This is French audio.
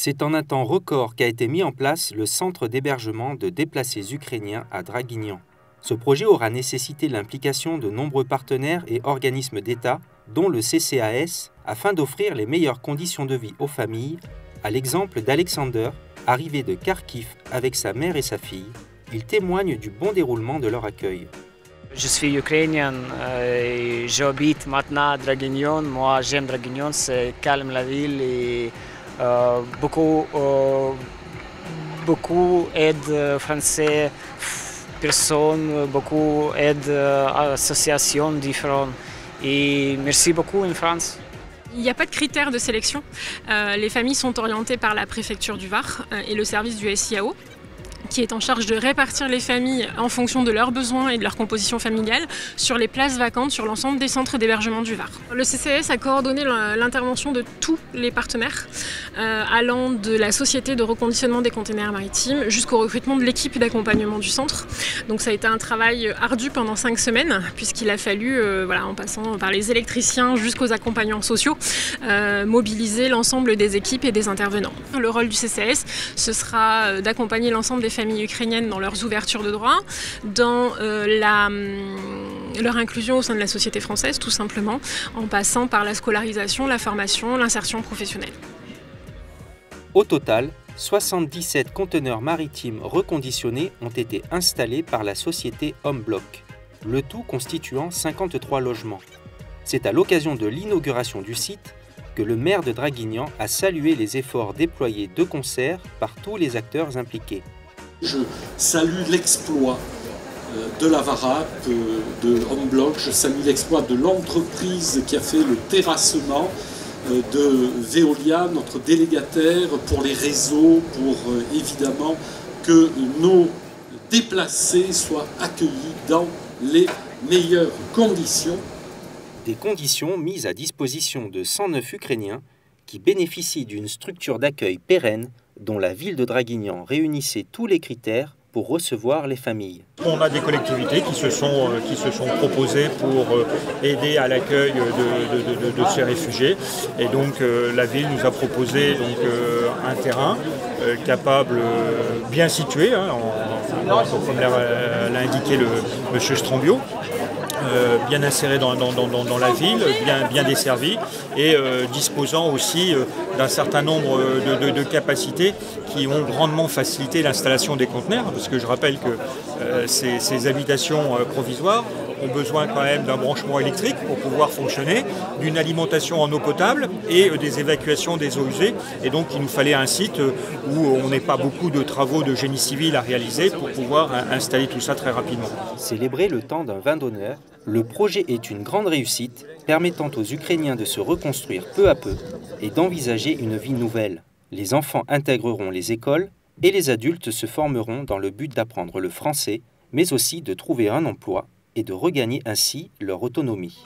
C'est en un temps record qu'a été mis en place le centre d'hébergement de déplacés ukrainiens à Draguignan. Ce projet aura nécessité l'implication de nombreux partenaires et organismes d'État, dont le CCAS, afin d'offrir les meilleures conditions de vie aux familles, à l'exemple d'Alexander, arrivé de Kharkiv avec sa mère et sa fille. Il témoigne du bon déroulement de leur accueil. Je suis ukrainien et j'habite maintenant à Draguignan. Moi, j'aime Draguignan, c'est calme la ville et beaucoup aide français, personnes, beaucoup aide associations différentes. Et merci beaucoup en France. Il n'y a pas de critères de sélection. Les familles sont orientées par la préfecture du Var et le service du SIAO, qui est en charge de répartir les familles en fonction de leurs besoins et de leur composition familiale sur les places vacantes sur l'ensemble des centres d'hébergement du Var. Le CCAS a coordonné l'intervention de tous les partenaires, allant de la société de reconditionnement des containers maritimes jusqu'au recrutement de l'équipe d'accompagnement du centre. Donc ça a été un travail ardu pendant 5 semaines, puisqu'il a fallu, en passant par les électriciens jusqu'aux accompagnants sociaux, mobiliser l'ensemble des équipes et des intervenants. Le rôle du CCAS, ce sera d'accompagner l'ensemble des familles ukrainiennes dans leurs ouvertures de droits, dans leur inclusion au sein de la société française, tout simplement, en passant par la scolarisation, la formation, l'insertion professionnelle. Au total, 77 conteneurs maritimes reconditionnés ont été installés par la société Homeblock, le tout constituant 53 logements. C'est à l'occasion de l'inauguration du site que le maire de Draguignan a salué les efforts déployés de concert par tous les acteurs impliqués. Je salue l'exploit de la VARAP, de Homeblock, je salue l'exploit de l'entreprise qui a fait le terrassement, de Veolia, notre délégataire, pour les réseaux, pour évidemment que nos déplacés soient accueillis dans les meilleures conditions. Des conditions mises à disposition de 109 Ukrainiens qui bénéficient d'une structure d'accueil pérenne dont la ville de Draguignan réunissait tous les critères pour recevoir les familles. On a des collectivités qui se sont proposées pour aider à l'accueil de ces réfugiés. Et donc la ville nous a proposé un terrain capable, bien situé, comme l'a indiqué monsieur Strambio, bien inséré dans la ville, bien desservi et disposant aussi d'un certain nombre de capacités qui ont grandement facilité l'installation des conteneurs, parce que je rappelle que ces habitations provisoires ont besoin quand même d'un branchement électrique pour pouvoir fonctionner, d'une alimentation en eau potable et des évacuations des eaux usées. Et donc il nous fallait un site où on n'ait pas beaucoup de travaux de génie civil à réaliser pour pouvoir installer tout ça très rapidement. Célébrer le temps d'un vin d'honneur, le projet est une grande réussite permettant aux Ukrainiens de se reconstruire peu à peu et d'envisager une vie nouvelle. Les enfants intégreront les écoles et les adultes se formeront dans le but d'apprendre le français, mais aussi de trouver un emploi et de regagner ainsi leur autonomie.